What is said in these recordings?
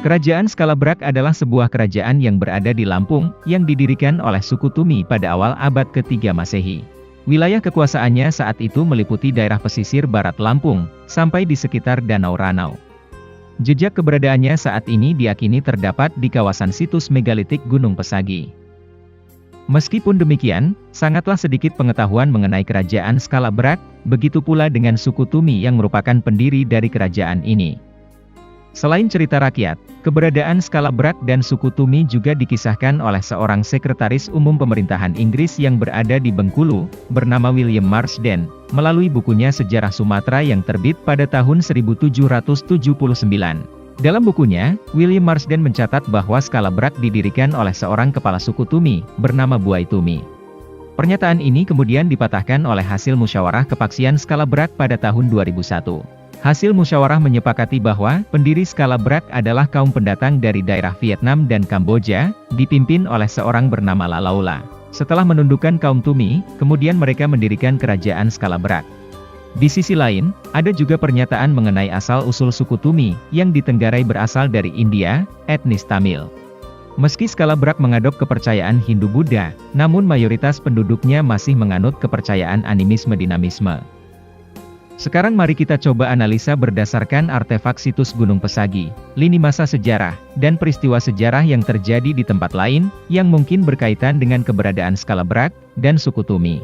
Kerajaan Skalabrak adalah sebuah kerajaan yang berada di Lampung, yang didirikan oleh suku Tumi pada awal abad ke-3 Masehi. Wilayah kekuasaannya saat itu meliputi daerah pesisir barat Lampung, sampai di sekitar Danau Ranau. Jejak keberadaannya saat ini diakini terdapat di kawasan situs megalitik Gunung Pesagi. Meskipun demikian, sangatlah sedikit pengetahuan mengenai kerajaan Skalabrak, begitu pula dengan suku Tumi yang merupakan pendiri dari kerajaan ini. Selain cerita rakyat, keberadaan Skalabrak dan suku Tumi juga dikisahkan oleh seorang sekretaris umum pemerintahan Inggris yang berada di Bengkulu, bernama William Marsden, melalui bukunya Sejarah Sumatera yang terbit pada tahun 1779. Dalam bukunya, William Marsden mencatat bahwa Skalabrak didirikan oleh seorang kepala suku Tumi, bernama Buai Tumi. Pernyataan ini kemudian dipatahkan oleh hasil musyawarah kepaksian Skalabrak pada tahun 2001. Hasil musyawarah menyepakati bahwa pendiri Skalabrak adalah kaum pendatang dari daerah Vietnam dan Kamboja, dipimpin oleh seorang bernama Lalaula. Setelah menundukkan kaum Tumi, kemudian mereka mendirikan kerajaan Skalabrak. Di sisi lain, ada juga pernyataan mengenai asal-usul suku Tumi, yang di Tenggarai berasal dari India, etnis Tamil. Meski Skalabrak mengadop kepercayaan Hindu-Buddha, namun mayoritas penduduknya masih menganut kepercayaan animisme-dinamisme. Sekarang mari kita coba analisa berdasarkan artefak situs Gunung Pesagi, lini masa sejarah, dan peristiwa sejarah yang terjadi di tempat lain, yang mungkin berkaitan dengan keberadaan Skalabrak, dan suku Tumi.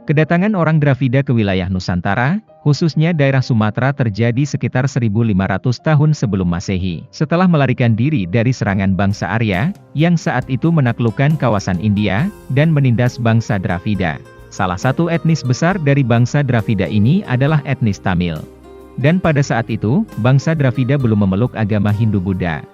Kedatangan orang Dravida ke wilayah Nusantara, khususnya daerah Sumatera terjadi sekitar 1500 tahun sebelum Masehi, setelah melarikan diri dari serangan bangsa Arya, yang saat itu menaklukkan kawasan India, dan menindas bangsa Dravida. Salah satu etnis besar dari bangsa Dravida ini adalah etnis Tamil. Dan pada saat itu, bangsa Dravida belum memeluk agama Hindu-Buddha.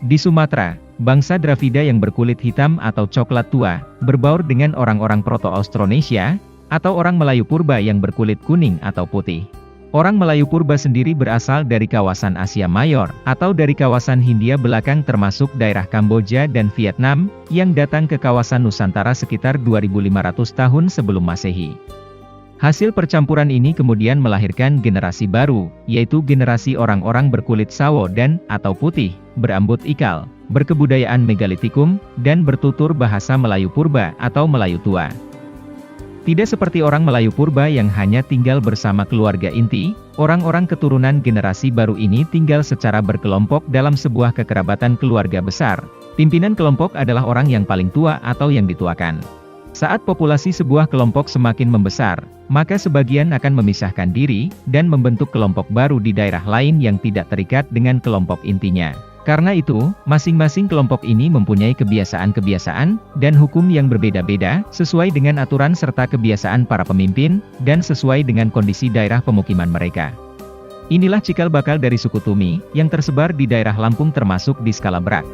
Di Sumatera, bangsa Dravida yang berkulit hitam atau coklat tua, berbaur dengan orang-orang Proto-Austronesia, atau orang Melayu Purba yang berkulit kuning atau putih. Orang Melayu Purba sendiri berasal dari kawasan Asia Mayor, atau dari kawasan Hindia Belakang termasuk daerah Kamboja dan Vietnam, yang datang ke kawasan Nusantara sekitar 2500 tahun sebelum Masehi. Hasil percampuran ini kemudian melahirkan generasi baru, yaitu generasi orang-orang berkulit sawo dan, atau putih, berambut ikal, berkebudayaan megalitikum, dan bertutur bahasa Melayu Purba atau Melayu Tua. Tidak seperti orang Melayu Purba yang hanya tinggal bersama keluarga inti, orang-orang keturunan generasi baru ini tinggal secara berkelompok dalam sebuah kekerabatan keluarga besar. Pimpinan kelompok adalah orang yang paling tua atau yang dituakan. Saat populasi sebuah kelompok semakin membesar, maka sebagian akan memisahkan diri, dan membentuk kelompok baru di daerah lain yang tidak terikat dengan kelompok intinya. Karena itu, masing-masing kelompok ini mempunyai kebiasaan-kebiasaan, dan hukum yang berbeda-beda, sesuai dengan aturan serta kebiasaan para pemimpin, dan sesuai dengan kondisi daerah pemukiman mereka. Inilah cikal bakal dari suku Tumi, yang tersebar di daerah Lampung termasuk di Skalabrak.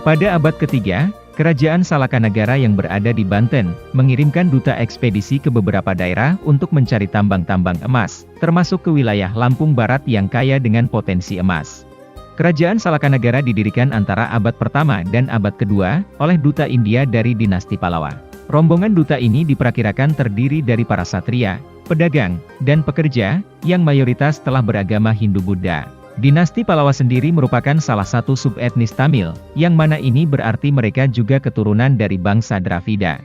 Pada abad ketiga, Kerajaan Salakanagara yang berada di Banten, mengirimkan duta ekspedisi ke beberapa daerah untuk mencari tambang-tambang emas, termasuk ke wilayah Lampung Barat yang kaya dengan potensi emas. Kerajaan Salakanagara didirikan antara abad pertama dan abad kedua, oleh duta India dari dinasti Pallava. Rombongan duta ini diperkirakan terdiri dari para satria, pedagang, dan pekerja, yang mayoritas telah beragama Hindu-Buddha. Dinasti Pallava sendiri merupakan salah satu subetnis Tamil, yang mana ini berarti mereka juga keturunan dari bangsa Dravida.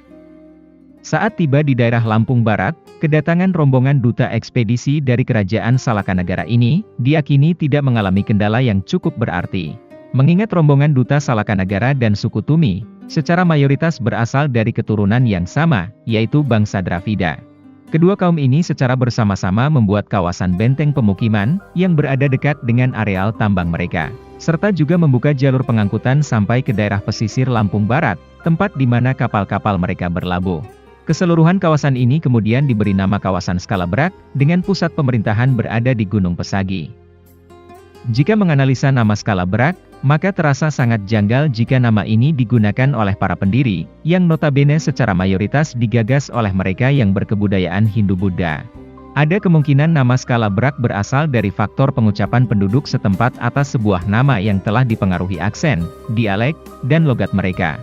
Saat tiba di daerah Lampung Barat, kedatangan rombongan duta ekspedisi dari Kerajaan Salakanagara ini, diakini tidak mengalami kendala yang cukup berarti. Mengingat rombongan duta Salakanagara dan suku Tumi, secara mayoritas berasal dari keturunan yang sama, yaitu bangsa Dravida. Kedua kaum ini secara bersama-sama membuat kawasan benteng pemukiman, yang berada dekat dengan areal tambang mereka. Serta juga membuka jalur pengangkutan sampai ke daerah pesisir Lampung Barat, tempat di mana kapal-kapal mereka berlabuh. Keseluruhan kawasan ini kemudian diberi nama kawasan Skalabrak, dengan pusat pemerintahan berada di Gunung Pesagi. Jika menganalisa nama Skalabrak, maka terasa sangat janggal jika nama ini digunakan oleh para pendiri, yang notabene secara mayoritas digagas oleh mereka yang berkebudayaan Hindu-Buddha. Ada kemungkinan nama Skalabrak berasal dari faktor pengucapan penduduk setempat atas sebuah nama yang telah dipengaruhi aksen, dialek, dan logat mereka.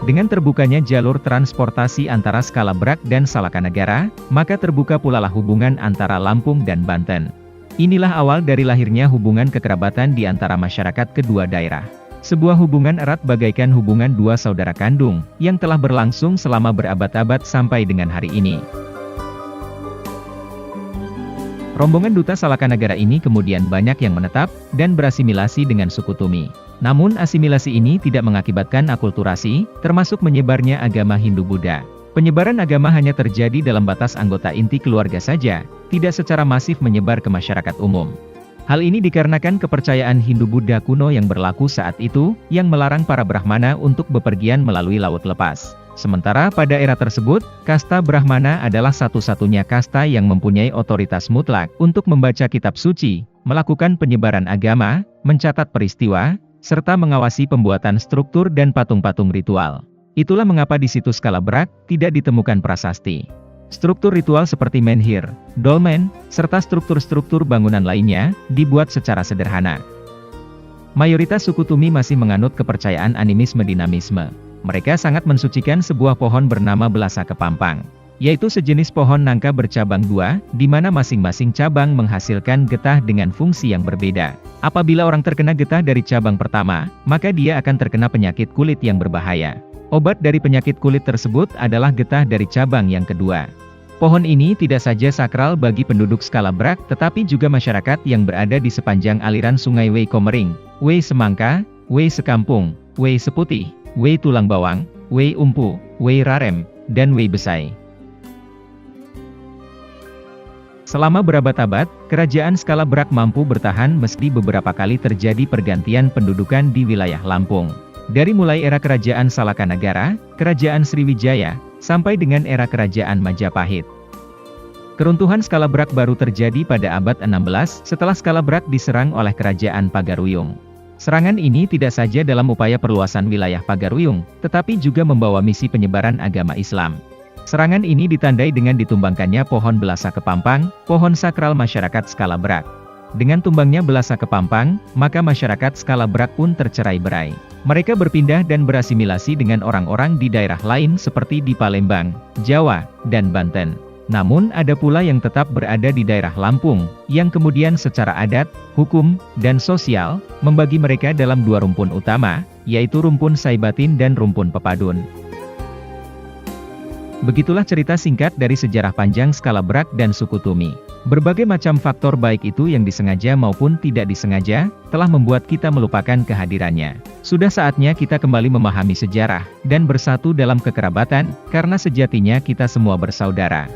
Dengan terbukanya jalur transportasi antara Skala Brak dan Salakanagara, maka terbuka pula lah hubungan antara Lampung dan Banten. Inilah awal dari lahirnya hubungan kekerabatan di antara masyarakat kedua daerah. Sebuah hubungan erat bagaikan hubungan dua saudara kandung, yang telah berlangsung selama berabad-abad sampai dengan hari ini. Rombongan duta Salakanagara ini kemudian banyak yang menetap, dan berasimilasi dengan suku Tumi. Namun asimilasi ini tidak mengakibatkan akulturasi, termasuk menyebarnya agama Hindu-Buddha. Penyebaran agama hanya terjadi dalam batas anggota inti keluarga saja, tidak secara masif menyebar ke masyarakat umum. Hal ini dikarenakan kepercayaan Hindu-Buddha kuno yang berlaku saat itu, yang melarang para Brahmana untuk bepergian melalui laut lepas. Sementara pada era tersebut, kasta Brahmana adalah satu-satunya kasta yang mempunyai otoritas mutlak untuk membaca kitab suci, melakukan penyebaran agama, mencatat peristiwa, serta mengawasi pembuatan struktur dan patung-patung ritual. Itulah mengapa di situs Skala Brak tidak ditemukan prasasti. Struktur ritual seperti menhir, dolmen, serta struktur-struktur bangunan lainnya, dibuat secara sederhana. Mayoritas suku Tumi masih menganut kepercayaan animisme-dinamisme. Mereka sangat mensucikan sebuah pohon bernama Belasa Kepampang, yaitu sejenis pohon nangka bercabang dua, di mana masing-masing cabang menghasilkan getah dengan fungsi yang berbeda. Apabila orang terkena getah dari cabang pertama, maka dia akan terkena penyakit kulit yang berbahaya. Obat dari penyakit kulit tersebut adalah getah dari cabang yang kedua. Pohon ini tidak saja sakral bagi penduduk Skala Brak, tetapi juga masyarakat yang berada di sepanjang aliran sungai Wei Komering, Wei Semangka, Wei Sekampung, Wei Seputih, Wei Tulang Bawang, Wei Umpu, Wei Rarem, dan Wei Besai. Selama berabad-abad, kerajaan Skala Brak mampu bertahan meski beberapa kali terjadi pergantian pendudukan di wilayah Lampung. Dari mulai era kerajaan Salakanagara, kerajaan Sriwijaya, sampai dengan era kerajaan Majapahit. Keruntuhan Skala Brak baru terjadi pada abad 16 setelah Skala Brak diserang oleh kerajaan Pagaruyung. Serangan ini tidak saja dalam upaya perluasan wilayah Pagaruyung, tetapi juga membawa misi penyebaran agama Islam. Serangan ini ditandai dengan ditumbangkannya pohon Belasa Kepampang, pohon sakral masyarakat Skala Brak. Dengan tumbangnya Belasa Kepampang, maka masyarakat Skala Brak pun tercerai-berai. Mereka berpindah dan berasimilasi dengan orang-orang di daerah lain seperti di Palembang, Jawa, dan Banten. Namun ada pula yang tetap berada di daerah Lampung, yang kemudian secara adat, hukum, dan sosial, membagi mereka dalam dua rumpun utama, yaitu rumpun Saibatin dan rumpun Pepadun. Begitulah cerita singkat dari sejarah panjang Skala Brak dan suku Tumi. Berbagai macam faktor baik itu yang disengaja maupun tidak disengaja, telah membuat kita melupakan kehadirannya. Sudah saatnya kita kembali memahami sejarah, dan bersatu dalam kekerabatan, karena sejatinya kita semua bersaudara.